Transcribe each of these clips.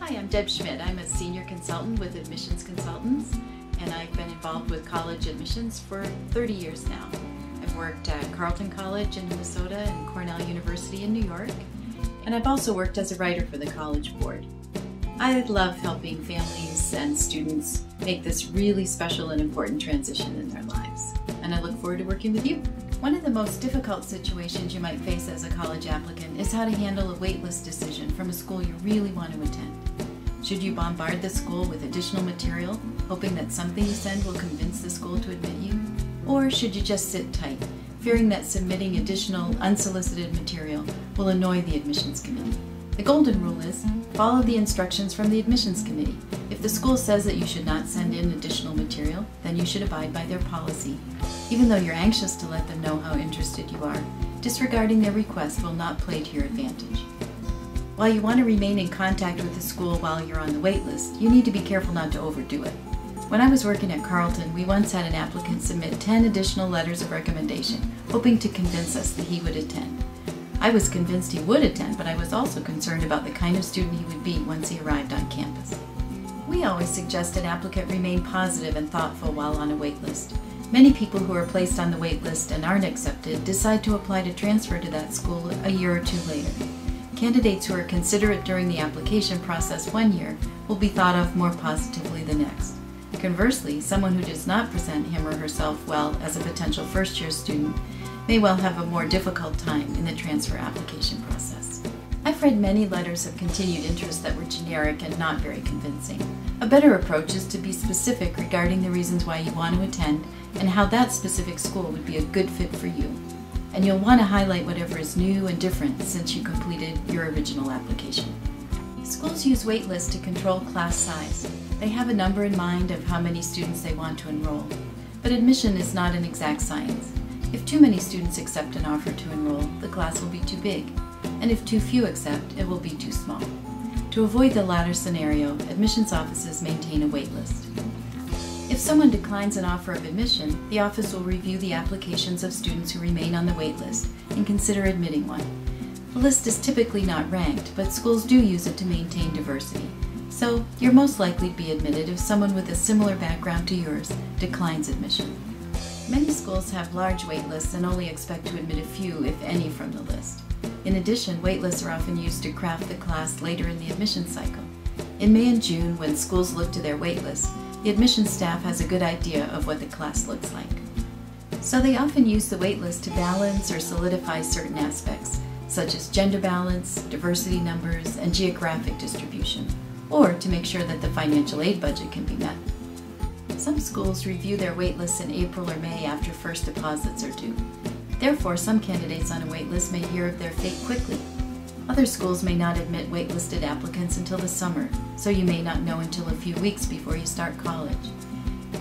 Hi, I'm Deb Schmidt. I'm a senior consultant with Admissions Consultants, and I've been involved with college admissions for 30 years now. I've worked at Carleton College in Minnesota and Cornell University in New York, and I've also worked as a writer for the College Board. I love helping families and students make this really special and important transition in their lives, and I look forward to working with you. One of the most difficult situations you might face as a college applicant is how to handle a waitlist decision from a school you really want to attend. Should you bombard the school with additional material, hoping that something you send will convince the school to admit you? Or should you just sit tight, fearing that submitting additional unsolicited material will annoy the admissions committee? The golden rule is, follow the instructions from the admissions committee. If the school says that you should not send in additional material, then you should abide by their policy. Even though you're anxious to let them know how interested you are, disregarding their request will not play to your advantage. While you want to remain in contact with the school while you're on the wait list, you need to be careful not to overdo it. When I was working at Carleton, we once had an applicant submit 10 additional letters of recommendation, hoping to convince us that he would attend. I was convinced he would attend, but I was also concerned about the kind of student he would be once he arrived on campus. We always suggest an applicant remain positive and thoughtful while on a wait list. Many people who are placed on the wait list and aren't accepted decide to apply to transfer to that school a year or two later. Candidates who are considerate during the application process one year will be thought of more positively the next. Conversely, someone who does not present him or herself well as a potential first-year student may well have a more difficult time in the transfer application process. I've read many letters of continued interest that were generic and not very convincing. A better approach is to be specific regarding the reasons why you want to attend and how that specific school would be a good fit for you. And you'll want to highlight whatever is new and different since you completed your original application. Schools use waitlists to control class size. They have a number in mind of how many students they want to enroll. But admission is not an exact science. If too many students accept an offer to enroll, the class will be too big. And if too few accept, it will be too small. To avoid the latter scenario, admissions offices maintain a waitlist. If someone declines an offer of admission, the office will review the applications of students who remain on the wait list and consider admitting one. The list is typically not ranked, but schools do use it to maintain diversity. So, you're most likely to be admitted if someone with a similar background to yours declines admission. Many schools have large wait lists and only expect to admit a few, if any, from the list. In addition, wait lists are often used to craft the class later in the admission cycle. In May and June, when schools look to their wait lists, the admissions staff has a good idea of what the class looks like. So they often use the wait list to balance or solidify certain aspects, such as gender balance, diversity numbers, and geographic distribution, or to make sure that the financial aid budget can be met. Some schools review their wait lists in April or May after first deposits are due. Therefore, some candidates on a wait list may hear of their fate quickly. Other schools may not admit waitlisted applicants until the summer, so you may not know until a few weeks before you start college.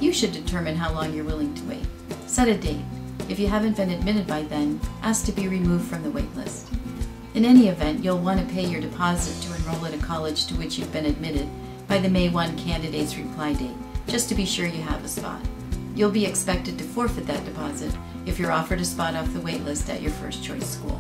You should determine how long you're willing to wait. Set a date. If you haven't been admitted by then, ask to be removed from the wait list. In any event, you'll want to pay your deposit to enroll at a college to which you've been admitted by the May 1 candidate's reply date, just to be sure you have a spot. You'll be expected to forfeit that deposit if you're offered a spot off the wait list at your first choice school.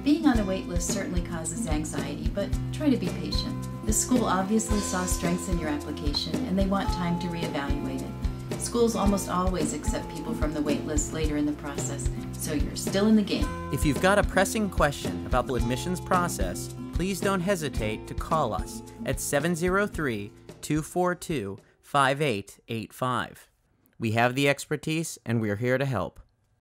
Being on a wait list certainly causes anxiety, but try to be patient. The school obviously saw strengths in your application and they want time to reevaluate it. Schools almost always accept people from the wait list later in the process, so you're still in the game. If you've got a pressing question about the admissions process, please don't hesitate to call us at 703-242-5885. We have the expertise and we're here to help.